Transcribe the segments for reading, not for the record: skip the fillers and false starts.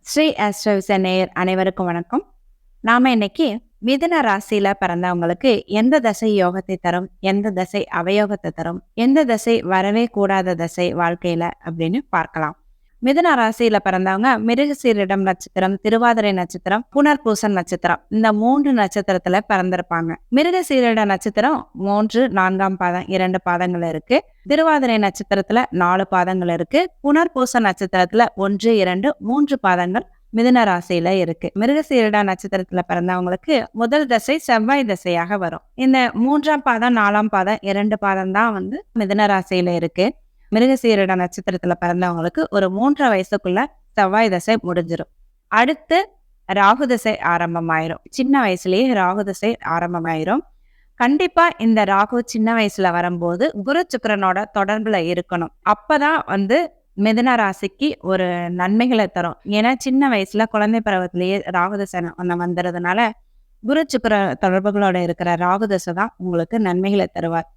ஸ்ரீ ஆஸ்ட்ரோவிச நேயர் அனைவருக்கும் வணக்கம். நாம இன்னைக்கு மிதுன ராசியில பிறந்தவங்களுக்கு எந்த தசை யோகத்தை தரும், எந்த தசை அவயோகத்தை தரும், எந்த தசை வரவே கூடாத தசை வாழ்க்கையில அப்படின்னு பார்க்கலாம். மிதுன ராசியில பிறந்தவங்க மிருகசீரிடம் நட்சத்திரம், திருவாதிரை நட்சத்திரம், புனர்பூசம் நட்சத்திரம் இந்த 3 நட்சத்திரத்துல பிறந்திருப்பாங்க. மிருகசீரிட நட்சத்திரம் 3, 4ஆம் பாதம் 2 பாதங்கள் இருக்கு. திருவாதிரை நட்சத்திரத்துல 4 பாதங்கள் இருக்கு. புனர்பூச நட்சத்திரத்துல 1, 2, 3 பாதங்கள் மிதுன ராசியில இருக்கு. மிருகசீரிட நட்சத்திரத்துல பிறந்தவங்களுக்கு முதல் தசை செவ்வாய் தசையாக வரும். இந்த 3ஆம் பாதம் 4ஆம் பாதம் 2 பாதம் தான் மிதுன ராசியில இருக்கு. மிருகசீரிட நட்சத்திரத்துல பிறந்தவங்களுக்கு ஒரு 3 வயசுக்குள்ள செவ்வாய் தசை முடிஞ்சிடும். அடுத்து ராகு தசை ஆரம்பமாயிரும். சின்ன வயசுலயே ராகு தசை ஆரம்பமாயிரும். கண்டிப்பா இந்த ராகு சின்ன வயசுல வரும்போது குரு சுக்கிரனோட தொடர்புல இருக்கணும். அப்பதான் மிதுன ராசிக்கு ஒரு நன்மைகளை தரும். ஏன்னா சின்ன வயசுல குழந்தை பருவத்திலேயே ராகுதசை வந்துறதுனால குரு சுக்கிர தொடர்புகளோட இருக்கிற ராகுதசை தான் உங்களுக்கு நன்மைகளை தருவார்.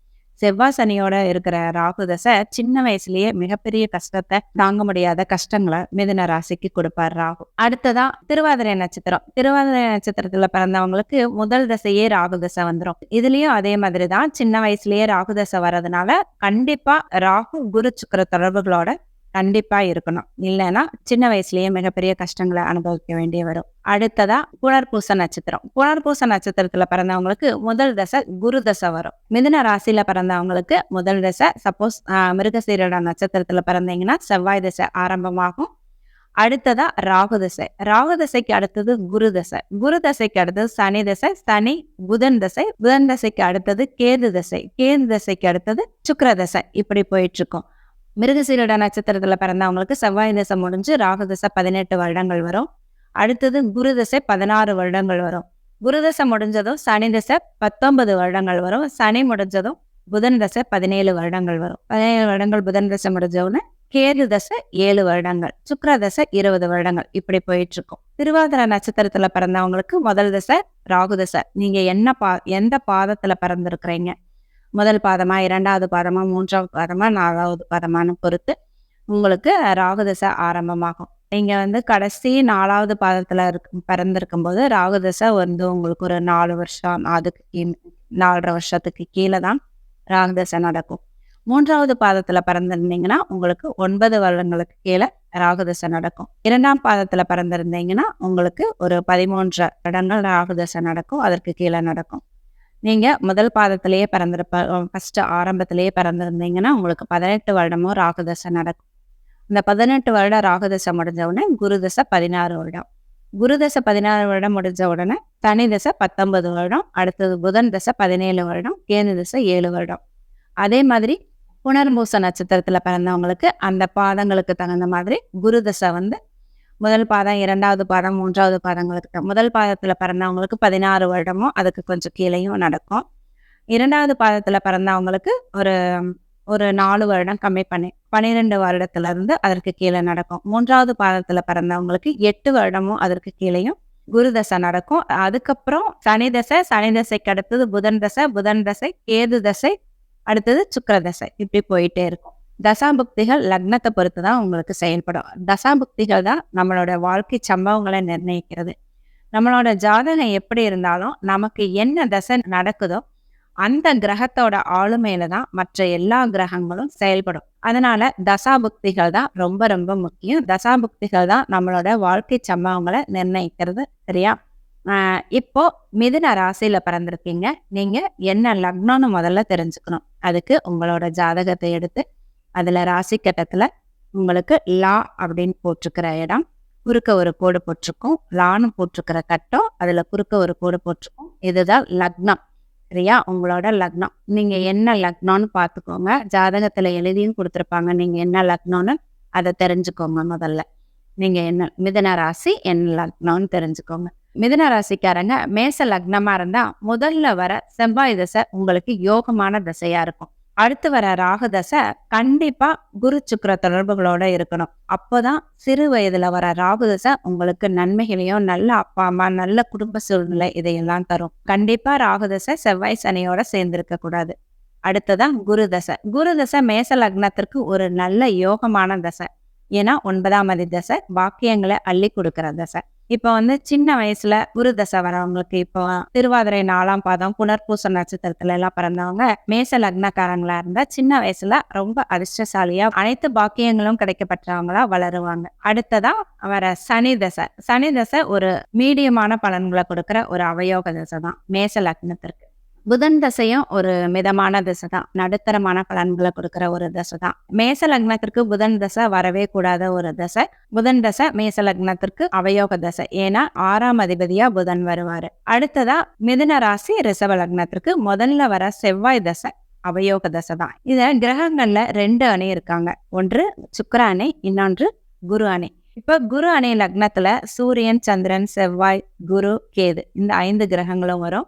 செவ்வாய் சனியோட இருக்கிற ராகுதசை சின்ன வயசுலயே மிகப்பெரிய கஷ்டத்தை, தாங்க முடியாத கஷ்டங்களை மிதுன ராசிக்கு கொடுப்பார் ராகு. அடுத்ததா திருவாதிரை நட்சத்திரம். திருவாதிரை நட்சத்திரத்துல பிறந்தவங்களுக்கு முதல் தசையே ராகுதசை வந்துடும். இதுலயும் அதே மாதிரிதான் சின்ன வயசுலயே ராகுதசை வர்றதுனால கண்டிப்பா ராகு குரு சுக்கிர தொடர்புகளோட கண்டிப்பா இருக்கணும். இல்லைன்னா சின்ன வயசுலயே மிகப்பெரிய கஷ்டங்களை அனுபவிக்க வேண்டிய வரும். அடுத்ததா புனர்பூச நட்சத்திரம். புனர்பூச நட்சத்திரத்துல பிறந்தவங்களுக்கு முதல் தசை குரு தசை வரும். மிதுன ராசியில பிறந்தவங்களுக்கு முதல் தசை சப்போஸ் மிருகசீரிட நட்சத்திரத்துல பிறந்தீங்கன்னா செவ்வாய் தசை ஆரம்பமாகும். அடுத்ததா ராகு தசை. ராகு தசைக்கு அடுத்தது குரு தசை. குரு தசைக்கு அடுத்தது சனி தசை. சனி புதன் தசை. புதன் தசைக்கு அடுத்தது கேது தசை. கேது தசைக்கு அடுத்தது சுக்கிர தசை. இப்படி போயிட்டு இருக்கும். மிருகசீரிட நட்சத்திரத்துல பிறந்தவங்களுக்கு செவ்வாய் தசை முடிஞ்சு ராகு தசை 18 வருடங்கள் வரும். அடுத்தது குரு தசை 16 வருடங்கள் வரும். குரு தசை முடிஞ்சதும் சனி தசை 19 வருடங்கள் வரும். சனி முடிஞ்சதும் புதன் தசை 17 வருடங்கள் வரும். 17 வருடங்கள் புதன் தசை முடிஞ்சவுடனே கேது தசை 7 வருடங்கள், சுக்கிர தசை 20 வருடங்கள், இப்படி போயிட்டு இருக்கும். திருவாதிரை நட்சத்திரத்துல பிறந்தவங்களுக்கு முதல் தசை ராகு தசை. நீங்க எந்த பாதத்துல பிறந்திருக்கிறீங்க, முதல் பாதமா, 2வது பாதமா, 3வது பாதமா, 4வது பாதமானு பொறுத்து உங்களுக்கு ராகுதசை ஆரம்பமாகும். நீங்க கடைசி 4வது பாதத்துல பிறந்திருக்கும் போது ராகுதசை உங்களுக்கு ஒரு 4 வருஷம், அதுக்கு 4.5 வருஷத்துக்கு கீழே தான் ராகுதசை நடக்கும். 3வது பாதத்துல பிறந்திருந்தீங்கன்னா உங்களுக்கு 9 வருடங்களுக்கு கீழே ராகுதசை நடக்கும். 2ஆம் பாதத்துல பிறந்திருந்தீங்கன்னா உங்களுக்கு ஒரு 13 வருடங்கள் ராகுதசை நடக்கும். அதற்கு கீழே நடக்கும். நீங்க முதல் பாதத்திலேயே ஃபர்ஸ்ட் ஆரம்பத்திலேயே பிறந்திருந்தீங்கன்னா உங்களுக்கு 18 வருடமும் ராகுதசை நடக்கும். இந்த 18 வருட ராகுதசை முடிஞ்ச உடனே குருதசை 16 வருடம். குருதசை 16 வருடம் முடிஞ்ச உடனே சனி தசை 19 வருடம். அடுத்தது புதன் தசை 17 வருடம். கேது தசை 7 வருடம். அதே மாதிரி புனர்பூச நட்சத்திரத்துல பிறந்தவங்களுக்கு அந்த பாதங்களுக்கு தகுந்த மாதிரி குருதசை முதல் பாதம், 2வது பாதம், 3வது பாதங்களுக்கு முதல் பாதத்துல பிறந்தவங்களுக்கு 16 வருடமும் அதுக்கு கொஞ்சம் கீழேயும் நடக்கும். 2வது பாதத்துல பிறந்தவங்களுக்கு ஒரு 4 வருடம் கம்மி பண்ணி 12 வருடத்துல இருந்து அதற்கு கீழே நடக்கும். 3வது பாதத்துல பிறந்தவங்களுக்கு 8 வருடமும் அதற்கு கீழேயும் குருதசை நடக்கும். அதுக்கப்புறம் சனி தசை, சனி தசைக்கு அடுத்தது புதன் தசை, புதன் தசை, கேது தசை, அடுத்தது சுக்கிர தசை, இப்படி போயிட்டே இருக்கும். தசாபுக்திகள் லக்னத்தை பொறுத்து தான் உங்களுக்கு செயல்படும். தசாபுக்திகள் தான் நம்மளோட வாழ்க்கை சம்பவங்களை நிர்ணயிக்கிறது. நம்மளோட ஜாதகம் எப்படி இருந்தாலும் நமக்கு என்ன தசை நடக்குதோ அந்த கிரகத்தோட ஆளுமையில தான் மற்ற எல்லா கிரகங்களும் செயல்படும். அதனால தசாபுக்திகள் தான் ரொம்ப ரொம்ப முக்கியம். தசாபுக்திகள் தான் நம்மளோட வாழ்க்கை சம்பவங்களை நிர்ணயிக்கிறது. சரியா? இப்போ மிதுன ராசியில பிறந்திருக்கீங்க. நீங்க என்ன லக்னம்னு முதல்ல தெரிஞ்சுக்கணும். அதுக்கு உங்களோட ஜாதகத்தை எடுத்து அதுல ராசி கட்டத்துல உங்களுக்கு லா அப்படின்னு போட்டிருக்கிற இடம் குறுக்க ஒரு கோடு போட்டிருக்கும். லான்னு போட்டிருக்கிற கட்டம் அதுல குறுக்க ஒரு கோடு போட்டிருக்கும். இதுதான் லக்னம். சரியா? உங்களோட லக்னம். நீங்க என்ன லக்னம்னு பார்த்துக்கோங்க. ஜாதகத்துல எழுதியும் கொடுத்துருப்பாங்க. நீங்க என்ன லக்னம்னு அதை தெரிஞ்சுக்கோங்க. முதல்ல நீங்க என்ன மிதுன ராசி என்ன லக்னம்னு தெரிஞ்சுக்கோங்க. மிதுன ராசிக்காரங்க மேச லக்னமா இருந்தா முதல்ல வர செவ்வாய் தசை உங்களுக்கு யோகமான தசையா இருக்கும். அடுத்து வர ராகு தசை கண்டிப்பா குரு சுக்கிர தொடர்புகளோட இருக்கணும். அப்போதான் சிறு வயதுல வர ராகு தசை உங்களுக்கு நன்மைகளையும், நல்ல அப்பா அம்மா, நல்ல குடும்ப சூழ்நிலை இதையெல்லாம் தரும். கண்டிப்பா ராகு தசை செவ்வாய் சனியோட சேர்ந்திருக்க கூடாது. அடுத்ததான் குரு தசை. குரு தசை மேச லக்னத்திற்கு ஒரு நல்ல யோகமான தசை. ஏன்னா 9ஆம் அதிதசை பாக்கியங்களை அள்ளி கொடுக்கிற தசை. இப்போ சின்ன வயசுல குரு தசை வரவங்களுக்கு, இப்போ திருவாதிரை 4ஆம் பாதம் புனர்பூச நட்சத்திரத்துல எல்லாம் பிறந்தவங்க மேச லக்னக்காரங்களா இருந்தா சின்ன வயசுல ரொம்ப அதிர்ஷ்டசாலியா அனைத்து பாக்கியங்களும் கிடைக்கப்பட்டவங்களா வளருவாங்க. அடுத்ததா வர சனி தசை. சனி தசை ஒரு மீடியமான பலன்களை கொடுக்கிற ஒரு அவயோக தசை தான் மேச லக்னத்திற்கு. புதன் தசையும் ஒரு மிதமான தசை தான், நடுத்தரமான பலன்களை கொடுக்கிற ஒரு தசை தான். மேச லக்னத்திற்கு புதன் தசை வரவே கூடாத ஒரு தசை. புதன் தசை மேச லக்னத்திற்கு அவயோக தசை, ஏன்னா 6ஆம் அதிபதியா புதன் வருவாரு. அடுத்ததா மிதுன ராசி ரிஷப லக்னத்திற்கு முதல்ல வர செவ்வாய் தசை அவயோக தசை தான். இத கிரகங்கள்ல 2 அணி இருக்காங்க, ஒன்று சுக்கிர அணி, இன்னொன்று குரு அணி. இப்ப குரு அணி லக்னத்துல சூரியன், சந்திரன், செவ்வாய், குரு, கேது இந்த 5 கிரகங்களும் வரும்.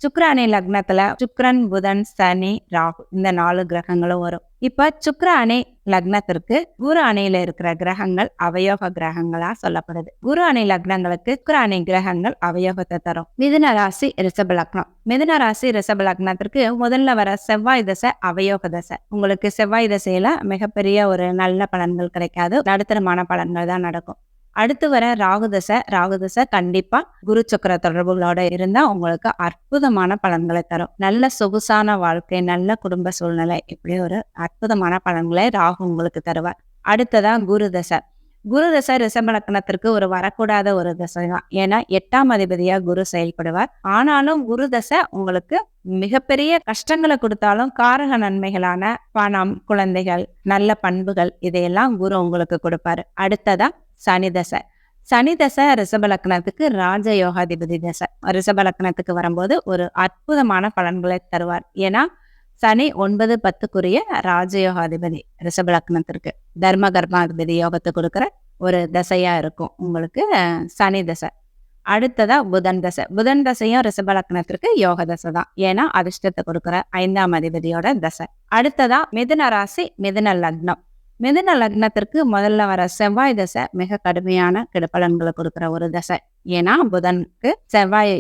சுக்கிர அணி லக்னத்துல சுக்கிரன், புதன், சனி, ராகு இந்த 4 கிரகங்களும் வரும். இப்ப சுக்கிர அணி லக்னத்திற்கு குரு அணியில இருக்கிற கிரகங்கள் அவயோக கிரகங்களா சொல்லப்படுது. குரு அணி லக்னங்களுக்கு சுக்கிர அணி கிரகங்கள் அவயோகத்தை தரும். மிதுன ராசி ரிஷப லக்னம். மிதுன ராசி ரிஷப லக்னத்திற்கு முதல்ல வர செவ்வாய் தசை அவயோக தசை. உங்களுக்கு செவ்வாய் தசையில மிகப்பெரிய ஒரு நல்ல பலன்கள் கிடைக்காது, நடுத்தரமான பலன்கள் தான் நடக்கும். அடுத்து வர ராகுதசை. ராகுதசை கண்டிப்பா குரு சுக்கிர தொடர்புகளோட இருந்தா உங்களுக்கு அற்புதமான பலன்களை தரும். நல்ல சொகுசான வாழ்க்கை, நல்ல குடும்ப சூழ்நிலை, இப்படி ஒரு அற்புதமான பலன்களை ராகு உங்களுக்கு தருவார். அடுத்ததா குரு தசை. குரு தசை ரிஷப லக்னத்திற்கு ஒரு வரக்கூடாத ஒரு தசை தான், ஏன்னா 8ஆம் அதிபதியா குரு செயல்படுவார். ஆனாலும் குரு தசை உங்களுக்கு மிகப்பெரிய கஷ்டங்களை கொடுத்தாலும் காரக நன்மைகளான பணம், குழந்தைகள், நல்ல பண்புகள் இதையெல்லாம் குரு உங்களுக்கு கொடுப்பாரு. அடுத்ததா சனி தசை. சனி தசை ரிஷப லக்னத்துக்கு ராஜயோகாதிபதி தசை. ரிஷப லக்னத்துக்கு வரும்போது ஒரு அற்புதமான பலன்களை தருவார், ஏன்னா சனி 9, 10க்குரிய ராஜயோகாதிபதி ரிஷப லக்னத்திற்கு தர்ம கர்மாதிபதி யோகத்தை கொடுக்கிற ஒரு தசையா இருக்கும் உங்களுக்கு சனி தசை. அடுத்ததா புதன் தசை. புதன் தசையும் ரிஷப லக்னத்திற்கு யோக தசை தான், ஏன்னா அதிர்ஷ்டத்தை கொடுக்கிற 5ஆம் அதிபதியோட தசை. அடுத்ததா மிதுன ராசி மிதுன லக்னம். மிதுன லக்னத்திற்கு முதல்ல வர செவ்வாய் தசை மிக கடுமையான கெடுபலன்களை கொடுக்கிற ஒரு தசை, ஏன்னா புதனுக்கு செவ்வாய்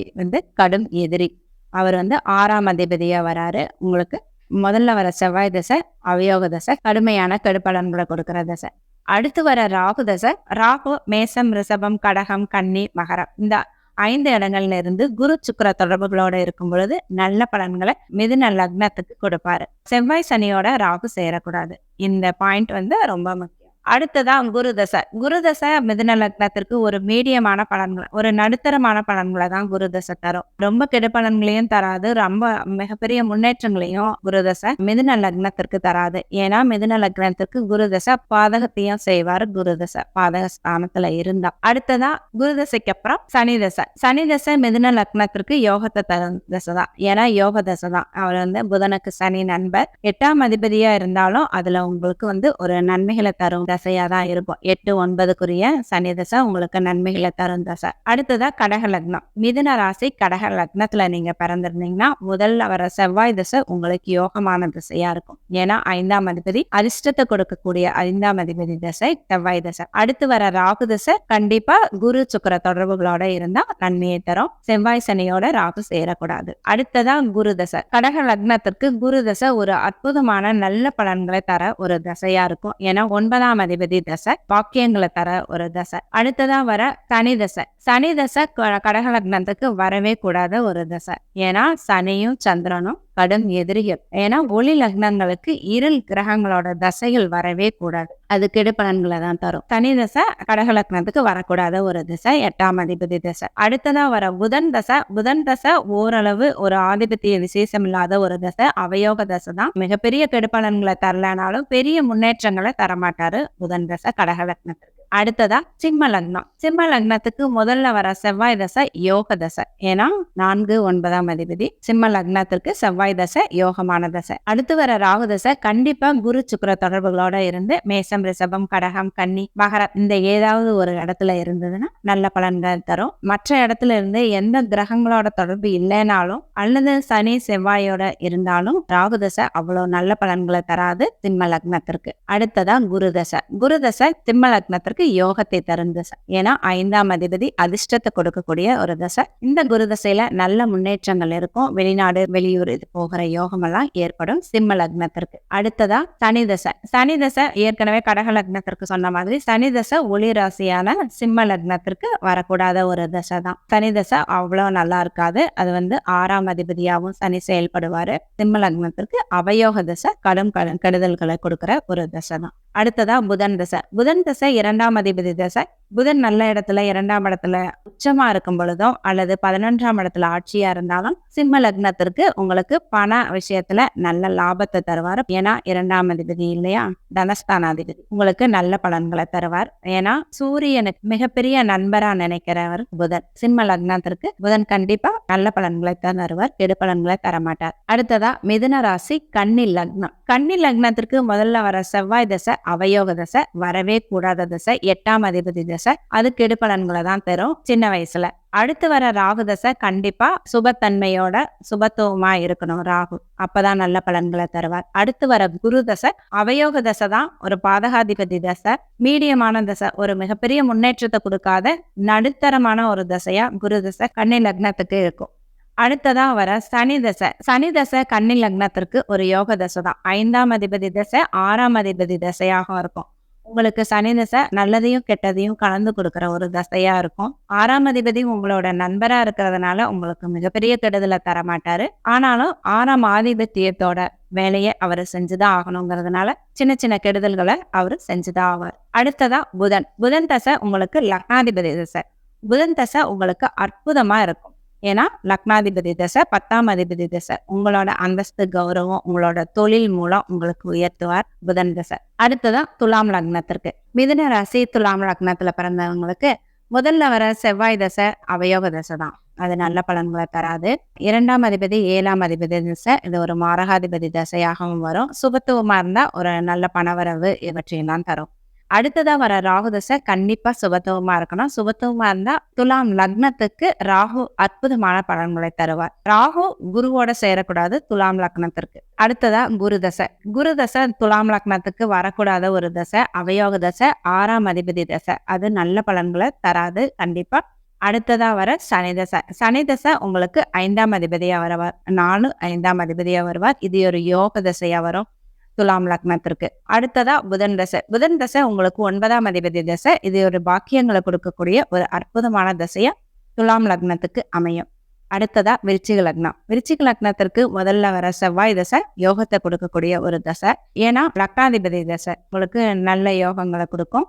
கடும் எதிரி. அவர் 6ஆம் அதிபதியா வராரு. உங்களுக்கு முதல்ல வர செவ்வாய் தசை அவயோக தசை, கடுமையான கெடுபலன்களை கொடுக்கிற தசை. அடுத்து வர ராகு தசை. ராகு மேசம், ரிஷபம், கடகம், கன்னி, மகரம் இந்த 5 இடங்கள்ல இருந்து குரு சுக்கிர தொடர்புகளோட இருக்கும் பொழுது நல்ல பலன்களை மிதுன லக்னத்துக்கு கொடுப்பாரு. செவ்வாய் சனியோட ராகு சேரக்கூடாது. இந்த பாயிண்ட் ரொம்ப முக்கியம். அடுத்ததா குரு தசை. குரு தசை மிதுன லக்னத்திற்கு ஒரு மீடியமான பலன்கள், ஒரு நடுத்தரமான பலன்களை தான் குரு தசை தரும். ரொம்ப கெடுபலன்களையும் தராது, ரொம்ப மிகப்பெரிய முன்னேற்றங்களையும் குரு தசை மிதுன லக்னத்திற்கு தராது, ஏன்னா மிதுன லக்னத்திற்கு குரு தசை பாதகத்தையும் செய்வார். குரு தசை பாதக ஸ்தானத்துல இருந்தா. அடுத்ததா குரு தசைக்கு அப்புறம் சனி தசை. சனி தசை மிதுன லக்னத்திற்கு யோகத்தை தரும் தசை தான், ஏன்னா யோக தசை தான். அவர் புதனுக்கு சனி நண்பர். 8ஆம் அதிபதியா இருந்தாலும் அதுல உங்களுக்கு ஒரு நன்மைகளை தரும் தசையா தான் இருக்கும். 8, 9க்குரிய சனி தசை உங்களுக்கு நன்மைகளை தரும் தசை. அடுத்ததா கடக லக்னம். மிதுன ராசி கடக லக்னத்துல நீங்க பிறந்திருந்தீங்கன்னா முதல்ல வர செவ்வாய் தசை உங்களுக்கு யோகமான திசையா இருக்கும், ஏன்னா 5ஆம் அதிபதி அதிர்ஷ்டத்தை கொடுக்கக்கூடிய 5ஆம் அதிபதி தசை செவ்வாய் தசை. அடுத்து வர ராகு தசை கண்டிப்பா குரு சுக்கிர தொடர்புகளோட இருந்தா நன்மையை தரும். செவ்வாய் சனியோட ராகு சேரக்கூடாது. அடுத்ததா குரு தசை. கடக லக்னத்திற்கு குரு தசை ஒரு அற்புதமான நல்ல பலன்களை தர ஒரு தசையா இருக்கும், ஏன்னா 9ஆம் அதிபதி தசை பாக்கியங்களை தர ஒரு தசை. அடுத்ததா வர சனி தசை. சனி தசை கடக லக்னத்துக்கு வரவே கூடாத ஒரு தசை, ஏன்னா சனியும் சந்திரனும் கடும் எதிரிகள். ஏன்னா ஒளி லக்னங்களுக்கு இருள் கிரகங்களோட தசைகள் வரவே கூடாது, அது கெடு பலன்களை தான் தரும். சனி தசை கடக லக்னத்துக்கு வரக்கூடாத ஒரு திசை, 8ஆம் அதிபதி தசை. அடுத்ததா வர புதன் தசை. புதன் தசை ஓரளவு ஒரு ஆதிபத்திய விசேஷம் இல்லாத ஒரு தசை, அவயோக தசை தான். மிகப்பெரிய கெடு பலன்களை தரலனாலும் பெரிய முன்னேற்றங்களை தரமாட்டாரு புதன் தசை கடக லக்னத்திற்கு. அடுத்ததா சிம்ம லக்னம். சிம்ம லக்னத்துக்கு முதல்ல வர செவ்வாய் தசை யோக தசை, ஏன்னா 4, 9ஆம் அதிபதி. சிம்ம லக்னத்திற்கு செவ்வாய் தசை யோகமான தசை. அடுத்து வர ராகு தசை கண்டிப்பா குரு சுக்கிர தொடர்புகளோட இருந்து மேசம், ரிஷபம், கடகம், கன்னி, மகரம் இந்த ஏதாவது ஒரு இடத்துல இருந்ததுன்னா நல்ல பலன்கள் தரும். மற்ற இடத்துல இருந்து எந்த கிரகங்களோட தொடர்பு இல்லைனாலும் அல்லது சனி செவ்வாயோட இருந்தாலும் ராகு தசை அவ்வளவு நல்ல பலன்களை தராது சிம்ம லக்னத்திற்கு. அடுத்ததா குரு தசை. குரு தசை சிம்ம லக்னத்திற்கு லக்னத்திற்கு யோகத்தை தரும் தசை. ஏன்னா 5ஆம் அதிபதி அதிர்ஷ்டத்தை கொடுக்கக்கூடிய ஒரு தசை. இந்த குரு தசையில நல்ல முன்னேற்றங்கள் இருக்கும். வெளிநாடு வெளியூர் இது போகிற யோகம் எல்லாம் ஏற்படும் சிம்ம லக்னத்திற்கு. அடுத்ததா சனி தசை. சனி தசை ஏற்கனவே கடக லக்னத்திற்கு சொன்ன மாதிரி சனி தசை ஒளி ராசியான சிம்ம லக்னத்திற்கு வரக்கூடாத ஒரு தசை தான். சனி தசை அவ்வளவு நல்லா இருக்காது. அது 6ஆம் அதிபதியாகவும் சனி செயல்படுவாரு. சிம்ம லக்னத்திற்கு அவயோக தசை கடும் கெடுதல்களை கொடுக்கிற ஒரு தசை தான். அடுத்ததா புதன் தசை. புதன் தசை 2ஆம் அதிபதி தசை. புதன் நல்ல இடத்துல 2ஆம் இடத்துல உச்சமா இருக்கும் பொழுதும் அல்லது 11ஆம் இடத்துல ஆட்சியா இருந்தாலும் சிம்ம லக்னத்திற்கு உங்களுக்கு பண விஷயத்துல நல்ல லாபத்தை தருவார். ஏன்னா 2ஆம் அதிபதி இல்லையா, தனஸ்தானாதிபதி, உங்களுக்கு நல்ல பலன்களை தருவார். ஏன்னா சூரியனுக்கு மிகப்பெரிய நண்பரா நினைக்கிறவர் புதன். சிம்ம லக்னத்திற்கு புதன் கண்டிப்பா நல்ல பலன்களை தான் தருவார், கெடு பலன்களை தரமாட்டார். அடுத்ததா மிதுன ராசி கன்னி லக்னம். கன்னி லக்னத்திற்கு முதல்ல வர செவ்வாய் தசை அவயோக தசை, வரவே கூடாத தசை, 8ஆம் அதிபதி தசை. அது கெடு பலன்களை தான் தரும் சின்ன வயசுல. அடுத்து வர ராகு தசை கண்டிப்பா சுபத்தன்மையோட சுபத்துவமா இருக்கணும் ராகு, அப்பதான் நல்ல பலன்களை தருவார். அடுத்து வர குரு தசை அவயோக தசை தான் ஒரு பாதகாதிபதி தசை, மீடியமான தசை, ஒரு மிகப்பெரிய முன்னேற்றத்தை கொடுக்காத நடுத்தரமான ஒரு தசையா குரு தசை கன்னி லக்னத்துக்கு இருக்கும். அடுத்ததா வர சனி தசை. சனி தசை கன்னி லக்னத்திற்கு ஒரு யோக தசை தான். 5ஆம் அதிபதி தசை 6ஆம் அதிபதி தசையாக இருக்கும். உங்களுக்கு சனி தசை நல்லதையும் கெட்டதையும் கலந்து கொடுக்கிற ஒரு தசையா இருக்கும். 6ஆம் அதிபதி உங்களோட நண்பரா இருக்கிறதுனால உங்களுக்கு மிகப்பெரிய கெடுதலை தரமாட்டாரு. ஆனாலும் 6ஆம் ஆதிபத்தியத்தோட வேலையை அவர் செஞ்சுதான் ஆகணுங்கிறதுனால சின்ன சின்ன கெடுதல்களை அவர் செஞ்சுதான் ஆவார். அடுத்ததா புதன். புதன் தசை உங்களுக்கு லக்னாதிபதி தசை. புதன் தசை உங்களுக்கு அற்புதமா இருக்கும். ஏன்னா லக்னாதிபதி தசை 10ஆம் அதிபதி தசை. உங்களோட அந்தஸ்து கௌரவம் உங்களோட தொழில் மூலம் உங்களுக்கு உயர்த்துவார் புதன் தசை. அடுத்ததான் துலாம் லக்னத்திற்கு. மிதுன ராசி துலாம் லக்னத்துல பிறந்தவங்களுக்கு முதல்ல வர செவ்வாய் தசை அவயோக தசை தான். அது நல்ல பலன்களை தராது. 2ஆம் அதிபதி 7ஆம் அதிபதி தசை, இது ஒரு மாரகாதிபதி தசையாகவும் வரும். சுபத்துவமா இருந்தா ஒரு நல்ல பணவரவு இவற்றையெல்லாம் தரும். அடுத்ததா வர ராகு தசை கண்டிப்பா சுபத்துவமா இருக்கணும். சுபத்துவமா இருந்தா துலாம் லக்னத்துக்கு ராகு அற்புதமான பலன்களை தருவார். ராகு குருவோட சேரக்கூடாது துலாம் லக்னத்திற்கு. அடுத்ததா குரு தசை. குரு தசை துலாம் லக்னத்துக்கு வரக்கூடாத ஒரு தசை, அவயோக தசை, 6ஆம் அதிபதி தசை. அது நல்ல பலன்களை தராது கண்டிப்பா. அடுத்ததா வர சனி தசை. சனி தசை உங்களுக்கு 5ஆம் அதிபதியா வருவார். 4 5ஆம் அதிபதியா வருவார். இது ஒரு யோக தசையா வரும் துலாம் லக்னத்திற்கு. அடுத்ததா புதன் தசை. புதன் தசை உங்களுக்கு 9ஆம் அதிபதி தசை. இது ஒரு பாக்கியங்களை கொடுக்கக்கூடிய ஒரு அற்புதமான தசையா துலாம் லக்னத்துக்கு அமையும். அடுத்ததா விருச்சிக லக்னம். விருச்சிக லக்னத்திற்கு முதல்ல வர செவ்வாய் தசை யோகத்தை கொடுக்கக்கூடிய ஒரு தசை. ஏன்னா லக்னாதிபதி தசை உங்களுக்கு நல்ல யோகங்களை கொடுக்கும்.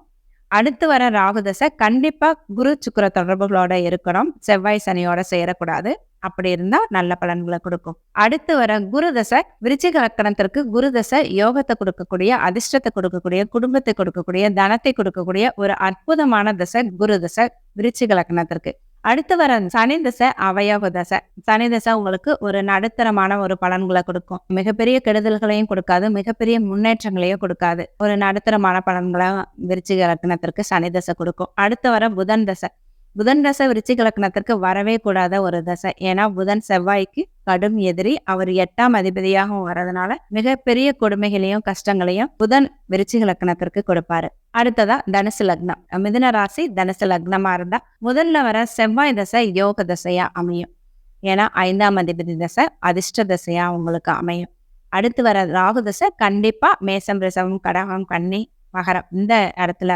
அடுத்து வர ராகு தசை கண்டிப்பா குரு சுக்கிர தொடர்புகளோட இருக்கணும். செவ்வாய் சனியோட சேரக்கூடாது. அப்படி இருந்தா நல்ல பலன்களை கொடுக்கும். அடுத்து வர குரு தசை விருச்சிக லக்னத்திற்கு குரு தசை யோகத்தை கொடுக்கக்கூடிய, அதிர்ஷ்டத்தை கொடுக்கக்கூடிய, குடும்பத்தை கொடுக்கக்கூடிய, தனத்தை கொடுக்கக்கூடிய ஒரு அற்புதமான தசை குரு தசை விருச்சிக லக்னத்திற்கு. அடுத்து வர சனி தசை அவயோக தசை. சனி தசை உங்களுக்கு ஒரு நடுத்தரமான ஒரு பலன்களை கொடுக்கும். மிகப்பெரிய கெடுதல்களையும் கொடுக்காது, மிகப்பெரிய முன்னேற்றங்களையும் கொடுக்காது. ஒரு நடுத்தரமான பலன்களை விருச்சிக லக்னத்திற்கு சனி தசை கொடுக்கும். அடுத்து வர புதன் தசை. புதன் தசை விருச்சிக லக்னத்திற்கு வரவே கூடாத ஒரு தசை. ஏன்னா புதன் செவ்வாய்க்கு கடும் எதிரி. அவர் 8ஆம் அதிபதியாகவும் வர்றதுனால மிகப்பெரிய கொடுமைகளையும் கஷ்டங்களையும் புதன் விருச்சிக லக்னத்திற்கு கொடுப்பாரு. அடுத்ததா தனுசு லக்னம். மிதுன ராசி தனுசு லக்னமா இருந்தா முதல்ல வர செவ்வாய் தசை யோக தசையா அமையும். ஏன்னா 5ஆம் அதிபதி தசை அதிர்ஷ்ட தசையா உங்களுக்கு அமையும். அடுத்து வர ராகு தசை கண்டிப்பா மேசம், ரிஷபம், கடகம், கன்னி, மகரம் இந்த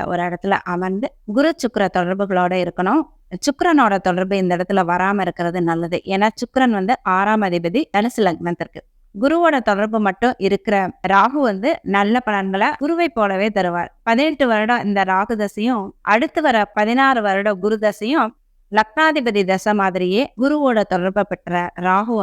ஒரு இடத்துல அமர்ந்து குரு சுக்கிர தொடர்புகளோட இருக்கணும். சுக்கிரனோட தொடர்பு இந்த இடத்துல வராம இருக்கிறது நல்லது. ஏன்னா சுக்கிரன் 6ஆம் அதிபதி தனுசு லக்னத்திற்கு. குருவோட தொடர்பு மட்டும் இருக்கிற ராகு நல்ல பலன்களை குருவை போலவே தருவார். 18 வருடம் இந்த ராகு தசையும் அடுத்து வர 16 வருடம் குரு தசையும் லக்னாதிபதி தசை மாதிரியே குருவோட தொடர்பை பெற்ற ராகு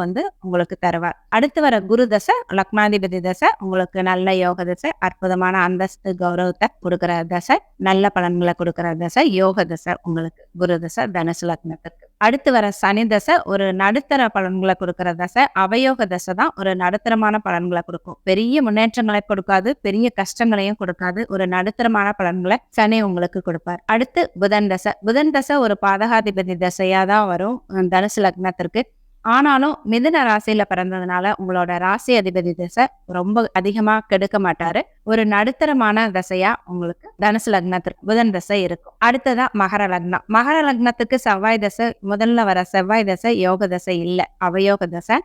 உங்களுக்கு தருவார். அடுத்து வர குரு தசை லக்னாதிபதி தசை உங்களுக்கு நல்ல யோக தசை, அற்புதமான அந்தஸ்து கௌரவத்தை கொடுக்கிற தசை, நல்ல பலன்களை கொடுக்கிற தசை யோக தசை உங்களுக்கு குரு தசை தனுசு லக்னத்திற்கு. அடுத்து வர சனி தசை ஒரு நடுத்தர பலன்களை கொடுக்கிற தசை. அவயோக தசை தான் ஒரு நடுத்தரமான பலன்களை கொடுக்கும். பெரிய முன்னேற்றங்களை கொடுக்காது, பெரிய கஷ்டங்களையும் கொடுக்காது. ஒரு நடுத்தரமான பலன்களை சனி உங்களுக்கு கொடுப்பார். அடுத்து புதன் தசை. புதன் தசை ஒரு பாதகாதிபதி தசையா தான் வரும் தனுசு லக்னத்திற்கு. ஆனாலும் மிதுன ராசியில பிறந்ததுனால உங்களோட ராசி அதிபதி திசை ரொம்ப அதிகமா கெடுக்க மாட்டாரு. ஒரு நடுத்தரமான திசையா உங்களுக்கு தனுசு லக்னத்திற்கு புதன் திசை இருக்கும். அடுத்ததா மகர லக்னம். மகர லக்னத்துக்கு செவ்வாய் திசை, முதல்ல வர செவ்வாய் திசை யோக திசை இல்ல, அவயோக திசை.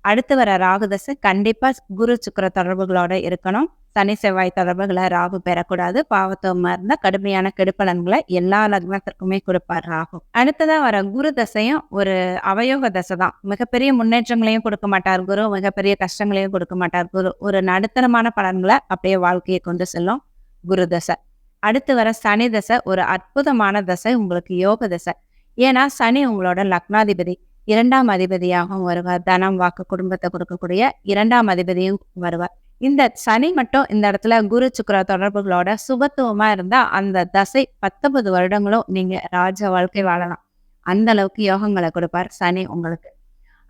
அடுத்து வர ராகு தசை கண்டிப்பா குரு சுக்கிர தொடர்புகளோட இருக்கணும். சனி செவ்வாய் தொடர்புகளை ராகு பெறக்கூடாது. பாவத்துவமா இருந்த கடுமையான கெடுப்பலன்களை எல்லா லக்னத்திற்குமே கொடுப்பார் ராகு. அடுத்ததா வர குரு தசையும் ஒரு அவயோக தசை தான். மிகப்பெரிய முன்னேற்றங்களையும் கொடுக்க மாட்டார் குரு, மிகப்பெரிய கஷ்டங்களையும் கொடுக்க மாட்டார் குரு. ஒரு நடுத்தரமான பலன்களை அப்படியே வாழ்க்கையை கொண்டு செல்லும் குரு தசை. அடுத்து வர சனி தசை ஒரு அற்புதமான தசை, உங்களுக்கு யோக தசை. ஏன்னா சனி உங்களோட லக்னாதிபதி, 2ஆம் அதிபதியாகவும் வருவார். தனம் வாக்கு குடும்பத்தை கொடுக்கக்கூடிய 2ஆம் அதிபதியும் வருவார். இந்த சனி மட்டும் இந்த இடத்துல குரு சுக்கிர தொடர்புகளோட சுபத்துவமா இருந்தா அந்த தசை 19 வருடங்களும் நீங்க ராஜ வாழ்க்கை வாழலாம். அந்த அளவுக்கு யோகங்களை கொடுப்பார் சனி உங்களுக்கு.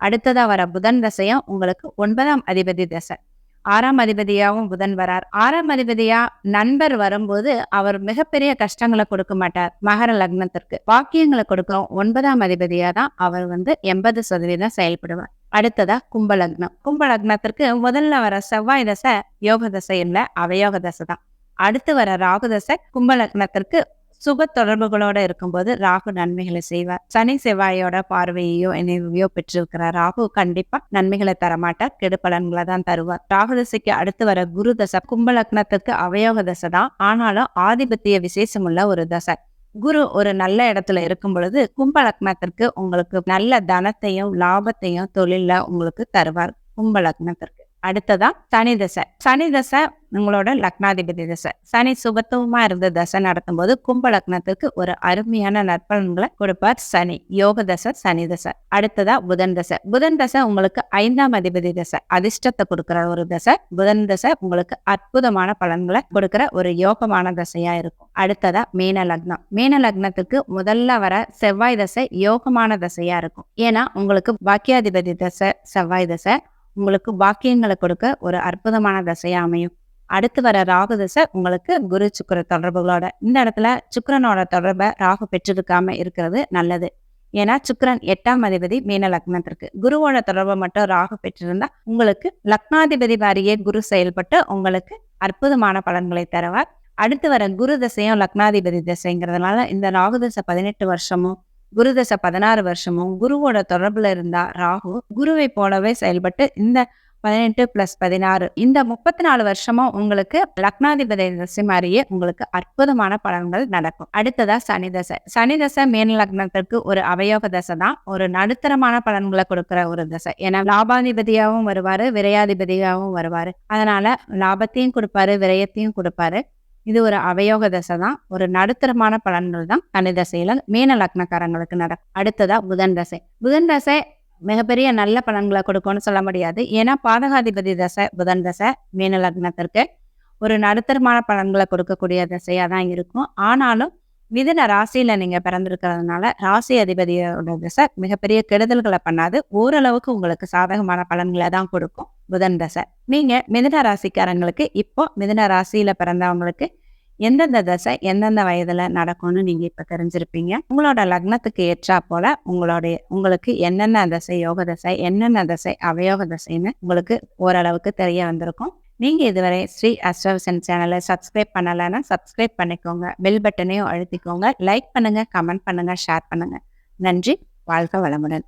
அடுத்ததா வர புதன் தசையும் உங்களுக்கு 9ஆம் அதிபதி தசை. 6ஆம் அதிபதியாவும் புதன் வரார். 6ஆம் அதிபதியா நண்பர் வரும்போது அவர் மிகப்பெரிய கஷ்டங்களை கொடுக்க மாட்டார். மகர லக்னத்திற்கு வாக்கியங்களை கொடுக்கும் 9ஆம் அதிபதியா தான் அவர் 80% செயல்படுவார். அடுத்ததா கும்ப லக்னம். கும்ப லக்னத்திற்கு முதல்ல வர செவ்வாய் தசை யோக தசை இல்ல, அவயோக தசை தான். அடுத்து வர ராகு தசை கும்ப லக்னத்திற்கு சுப தொடர்புகளோட இருக்கும்போது ராகு நன்மைகளை செய்வார். சனி செவ்வாயோட பார்வையோ இணைவையோ பெற்றிருக்கிற ராகு கண்டிப்பா நன்மைகளை தரமாட்டார், கெடுபலன்களை தான் தருவார். ராகு தசைக்கு அடுத்து வர குரு தசை கும்ப லக்னத்துக்கு அவயோக தசை தான், ஆனாலும் ஆதிபத்திய விசேஷம் உள்ள ஒரு தசை. குரு ஒரு நல்ல இடத்துல இருக்கும் பொழுது கும்ப லக்னத்திற்கு உங்களுக்கு நல்ல தனத்தையும் லாபத்தையும் தொழில உங்களுக்கு தருவார் கும்ப லக்னத்திற்கு. அடுத்ததா சனி தசை. சனி தசை உங்களோட லக்னாதிபதி தசை. சனி சுபத்துவமா இருந்த தசை நடத்தும் போது கும்ப லக்னத்துக்கு ஒரு அருமையான நற்பலன்களை கொடுப்பார் சனி, யோக தசை சனி தசை. அடுத்ததா புதன் தசை. புதன் தசை உங்களுக்கு 5ஆம் அதிபதி தசை, அதிர்ஷ்டத்தை கொடுக்கிற ஒரு தசை. புதன் தசை உங்களுக்கு அற்புதமான பலன்களை கொடுக்கிற ஒரு யோகமான தசையா இருக்கும். அடுத்ததா மீன லக்னம். மீன லக்னத்துக்கு முதல்ல வர செவ்வாய் தசை யோகமான தசையா இருக்கும். ஏன்னா உங்களுக்கு பாக்கியாதிபதி தசை செவ்வாய் தசை உங்களுக்கு பாக்கியங்களை கொடுக்க ஒரு அற்புதமான தசையா அமையும். அடுத்து வர ராகு தசை உங்களுக்கு குரு சுக்கிர தொடர்புகளோட, இந்த இடத்துல சுக்கிரனோட தொடர்பை ராகு பெற்றிருக்காம இருக்கிறது நல்லது. ஏன்னா சுக்கிரன் 8ஆம் அதிபதி மீன லக்னத்திற்கு. குருவோட தொடர்பை மட்டும் ராகு பெற்றிருந்தா உங்களுக்கு லக்னாதிபதி வாரியே குரு செயல்பட்டு உங்களுக்கு அற்புதமான பலன்களை தருவார். அடுத்து வர குரு தசையும் லக்னாதிபதி தசைங்கிறதுனால இந்த ராகு தசை 18 வருஷமும் குரு தசை 16 வருஷமும் குருவோட தொடர்புல இருந்தா ராகு குருவை போலவே செயல்பட்டு இந்த 18 + 16 இந்த 34 வருஷமும் உங்களுக்கு லக்னாதிபதி தசை மாதிரியே உங்களுக்கு அற்புதமான பலன்கள் நடக்கும். அடுத்ததா சனி தசை. சனி தசை மீன லக்னத்திற்கு ஒரு அவயோக தசை தான், ஒரு நடுத்தரமான பலன்களை கொடுக்கிற ஒரு தசை. ஏன்னா லாபாதிபதியாகவும் வருவாரு, விரையாதிபதியாகவும் வருவாரு. அதனால லாபத்தையும் கொடுப்பாரு, விரயத்தையும் கொடுப்பாரு. இது ஒரு அவயோக தசை தான், ஒரு நடுத்தரமான பலன்கள் தான் சனி தசையில மீன லக்னக்காரங்களுக்கு நடக்கும். அடுத்ததா புதன் தசை. புதன் தசை மிகப்பெரிய நல்ல பலன்களை கொடுக்கும்னு சொல்ல முடியாது. ஏன்னா பாதகாதிபதி தசை புதன் தசை மீன லக்னத்திற்கு ஒரு நடுத்தரமான பலன்களை கொடுக்கக்கூடிய தசையா தான் இருக்கும். ஆனாலும் மிதுன ராசியில நீங்க பிறந்திருக்கிறதுனால ராசி அதிபதியோட தசை மிகப்பெரிய கெடுதல்களை பண்ணாது, ஓரளவுக்கு உங்களுக்கு சாதகமான பலன்களை தான் கொடுக்கும் புதன் தசை. நீங்க மிதுன ராசிக்காரங்களுக்கு இப்போ மிதுன ராசியில பிறந்தவங்களுக்கு எந்தெந்த தசை எந்தெந்த வயதுல நடக்கும்னு நீங்க இப்ப தெரிஞ்சிருப்பீங்க. உங்களோட லக்னத்துக்கு ஏற்றா போல உங்களுக்கு என்னென்ன தசை யோக தசை, என்னென்ன தசை அவயோக தசைன்னு உங்களுக்கு ஓரளவுக்கு தெரிய வந்திருக்கும். நீங்க இதுவரை ஸ்ரீ அஸ்ட்ரோவிஷன் சேனலை சப்ஸ்கிரைப் பண்ணலைன்னா சப்ஸ்கிரைப் பண்ணிக்கோங்க, பெல் பட்டனையும் அழுத்திக்கோங்க, லைக் பண்ணுங்க, கமெண்ட் பண்ணுங்க, ஷேர் பண்ணுங்க. நன்றி. வாழ்க வளமுடன்.